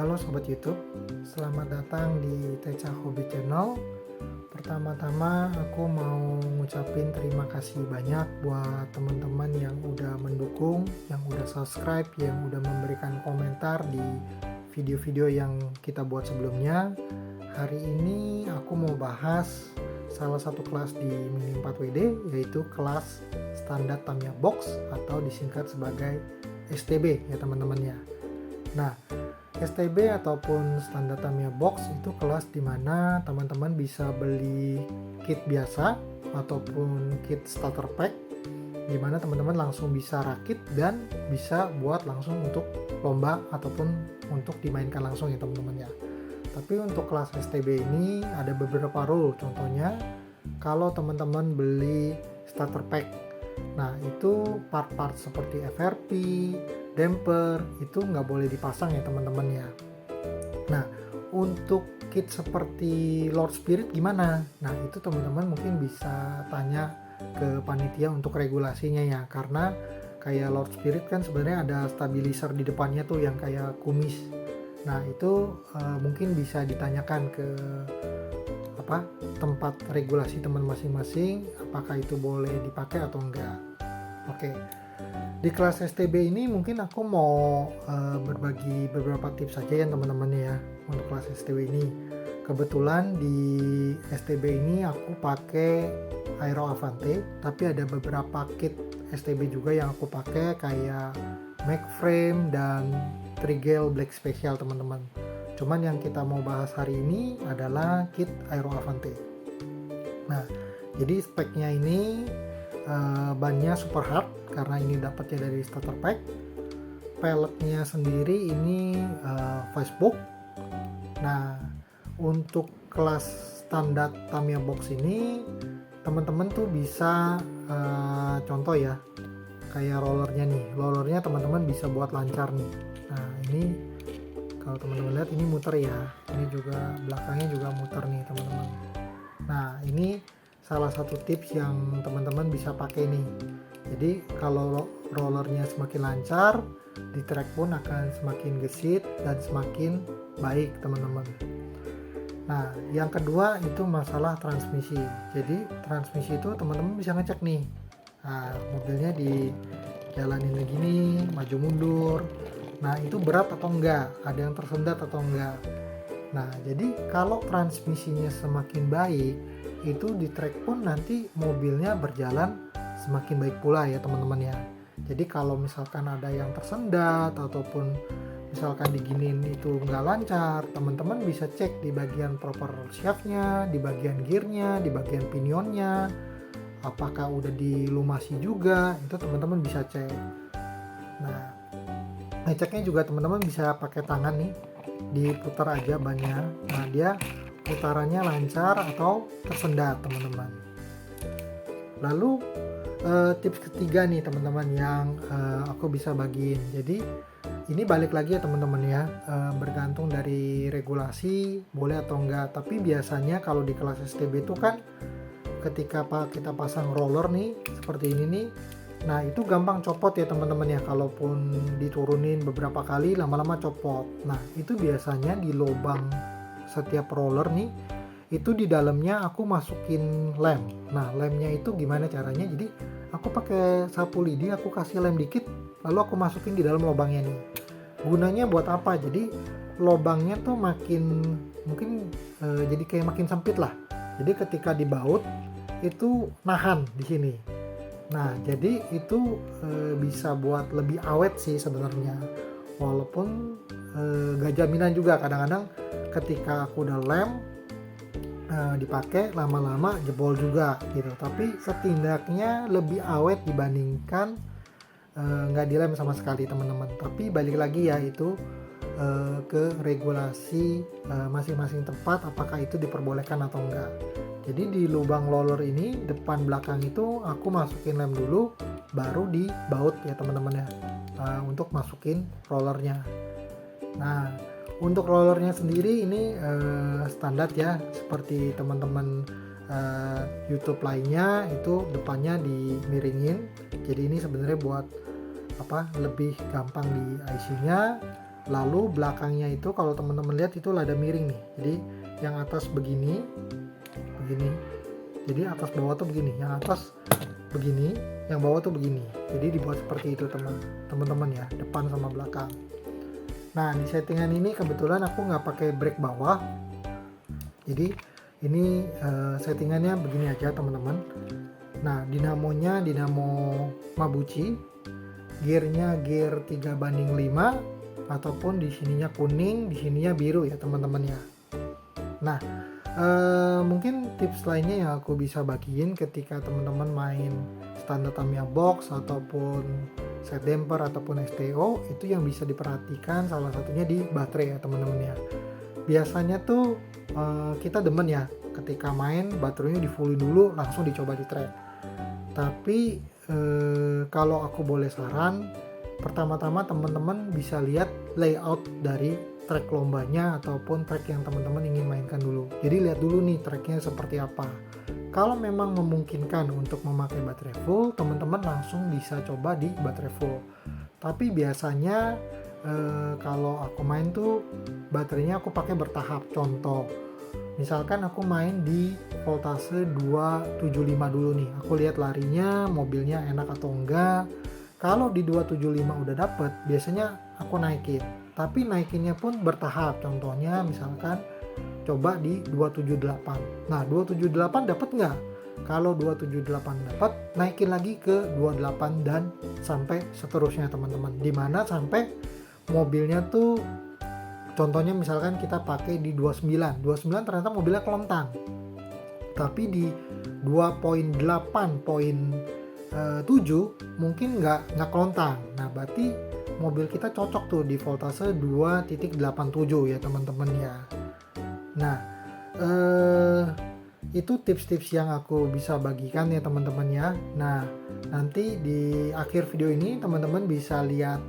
Halo Sobat YouTube, selamat datang di Teca Hobby Channel. Pertama-tama aku mau ngucapin terima kasih banyak buat teman-teman yang udah mendukung, yang udah subscribe, yang udah memberikan komentar di video-video yang kita buat sebelumnya. Hari ini aku mau bahas salah satu kelas di Mini 4WD, yaitu kelas Standar Tamiya Box atau disingkat sebagai STB ya teman-teman ya. Nah, STB ataupun Standar Tamiya Box itu kelas dimana teman-teman bisa beli kit biasa ataupun kit starter pack, dimana teman-teman langsung bisa rakit dan bisa buat langsung untuk lomba ataupun untuk dimainkan langsung ya teman-teman ya. Tapi untuk kelas STB ini ada beberapa rule. Contohnya kalau teman-teman beli starter pack, nah itu part-part seperti FRP, damper itu nggak boleh dipasang ya teman-teman ya. Nah, untuk kit seperti Lord Spirit gimana? Nah, itu teman-teman mungkin bisa tanya ke panitia untuk regulasinya ya, karena kayak Lord Spirit kan sebenarnya ada stabilizer di depannya tuh yang kayak kumis. Nah, itu mungkin bisa ditanyakan ke tempat regulasi teman masing-masing, apakah itu boleh dipakai atau enggak. Oke. Di kelas STB ini mungkin aku mau berbagi beberapa tips saja ya teman-teman ya untuk kelas STB ini. Kebetulan di STB ini aku pakai Aero Avante, tapi ada beberapa kit STB juga yang aku pakai kayak Mac Frame dan Trigel Black Special teman-teman. Cuman yang kita mau bahas hari ini adalah kit Aero Avante. Nah, jadi speknya ini bannya super hard karena ini dapatnya dari starter pack. Peleknya sendiri ini Facebook. Nah, untuk kelas standar Tamiya Box ini teman-teman tuh bisa contoh ya, kayak rollernya teman-teman bisa buat lancar nih. Nah, ini kalau teman-teman lihat ini muter ya, ini juga belakangnya juga muter nih teman-teman. Nah, ini salah satu tips yang teman-teman bisa pakai nih. Jadi kalau rollernya semakin lancar, di track pun akan semakin gesit dan semakin baik teman-teman. Nah, yang kedua itu masalah transmisi. Jadi transmisi itu teman-teman bisa ngecek nih. Nah, mobilnya di jalanin gini, maju mundur. Nah, itu berat atau enggak? Ada yang tersendat atau enggak? Nah, jadi kalau transmisinya semakin baik, itu di track pun nanti mobilnya berjalan semakin baik pula ya teman-teman ya. Jadi kalau misalkan ada yang tersendat ataupun misalkan diginin itu nggak lancar, teman-teman bisa cek di bagian proper shaftnya, di bagian gearnya, di bagian pinionnya, apakah udah dilumasi juga, itu teman-teman bisa cek. Nah, ngeceknya juga teman-teman bisa pakai tangan nih, diputar aja bannya. Nah, dia putarannya lancar atau tersendat teman-teman. Lalu tips ketiga nih teman-teman yang aku bisa bagiin. Jadi ini balik lagi ya teman-teman ya, bergantung dari regulasi boleh atau enggak. Tapi biasanya kalau di kelas STB itu kan ketika kita pasang roller nih seperti ini nih, nah itu gampang copot ya teman-teman ya, kalaupun diturunin beberapa kali lama-lama copot. Nah itu biasanya di lubang setiap roller nih, itu di dalamnya aku masukin lem. Nah lemnya itu gimana caranya? Jadi aku pakai sapu lidi, aku kasih lem dikit, lalu aku masukin di dalam lubangnya nih. Gunanya buat apa? Jadi lubangnya tuh makin mungkin jadi kayak makin sempit lah. Jadi ketika dibaut itu nahan di sini. Nah jadi itu bisa buat lebih awet sih sebenarnya. Walaupun gak jaminan juga, kadang-kadang ketika aku udah lem dipakai lama-lama jebol juga gitu. Tapi setidaknya lebih awet dibandingkan nggak dilem sama sekali teman-teman. Tapi balik lagi ya itu ke regulasi masing-masing tempat, apakah itu diperbolehkan atau enggak. Jadi di lubang roller ini depan belakang itu aku masukin lem dulu, baru dibaut ya teman-teman ya, untuk masukin rollernya. Nah untuk rollernya sendiri ini standar ya, seperti teman-teman YouTube lainnya itu depannya dimiringin. Jadi ini sebenarnya buat lebih gampang di IC-nya. lalu belakangnya itu kalau teman-teman lihat itu lada miring nih. Jadi yang atas begini, jadi atas bawah tuh begini, yang atas begini, yang bawah tuh begini. Jadi dibuat seperti itu teman-teman ya, depan sama belakang. Nah di settingan ini kebetulan aku nggak pakai brake bawah, jadi ini settingannya begini aja teman-teman. Nah dinamonya dinamo Mabuchi, gearnya gear 3:5 ataupun di sininya kuning, di sininya biru ya teman-teman ya. Nah mungkin tips lainnya yang aku bisa bagiin ketika teman-teman main standar Tamiya box ataupun set damper ataupun STO, itu yang bisa diperhatikan salah satunya di baterai ya teman-teman ya. Biasanya tuh kita demen ya ketika main baterainya di fullin dulu langsung dicoba di track. Tapi kalau aku boleh saran, pertama-tama teman-teman bisa lihat layout dari track lombanya ataupun track yang teman-teman ingin mainkan dulu. Jadi lihat dulu nih tracknya seperti apa. Kalau memang memungkinkan untuk memakai baterai full, teman-teman langsung bisa coba di baterai full. Tapi biasanya kalau aku main tuh baterainya aku pakai bertahap. Contoh, misalkan aku main di voltase 275 dulu nih. Aku lihat larinya, mobilnya enak atau enggak. Kalau di 275 udah dapet, biasanya aku naikin. Tapi naikinnya pun bertahap. Contohnya misalkan coba di 278. Nah 278 dapat nggak? Kalau 278 dapat, naikin lagi ke 28 dan sampai seterusnya teman-teman. Dimana sampai mobilnya tuh, contohnya misalkan kita pakai di 29 ternyata mobilnya kelontang. Tapi di 2.8.7 mungkin nggak kelontang. Nah berarti mobil kita cocok tuh di voltase 2.87 ya teman-teman ya. Nah itu tips-tips yang aku bisa bagikan ya teman-teman ya. Nah nanti di akhir video ini teman-teman bisa lihat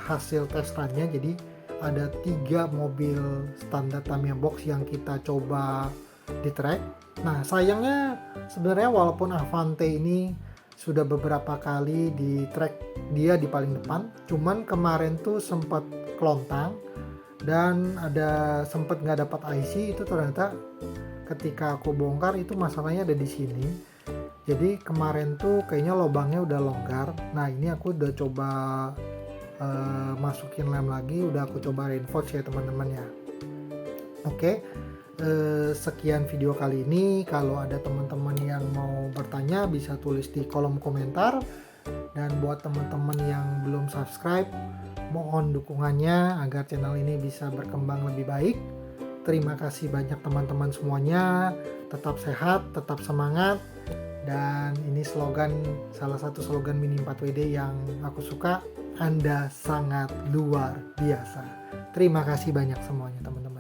hasil testannya. Jadi ada 3 mobil standar Tamiya box yang kita coba di track. Nah sayangnya sebenarnya walaupun Avante ini sudah beberapa kali di track dia di paling depan, cuman kemarin tuh sempat kelontang dan ada sempat nggak dapat IC. Itu ternyata ketika aku bongkar itu masalahnya ada di sini. Jadi kemarin tuh kayaknya lubangnya udah longgar. Nah ini aku udah coba masukin lem lagi, udah aku coba reinforce ya teman-teman ya. Oke, sekian video kali ini. Kalau ada teman-teman yang mau bertanya bisa tulis di kolom komentar. Dan buat teman-teman yang belum subscribe, mohon dukungannya agar channel ini bisa berkembang lebih baik. Terima kasih banyak teman-teman semuanya. Tetap sehat, tetap semangat. Dan ini salah satu slogan Mini 4WD yang aku suka. Anda sangat luar biasa. Terima kasih banyak semuanya teman-teman.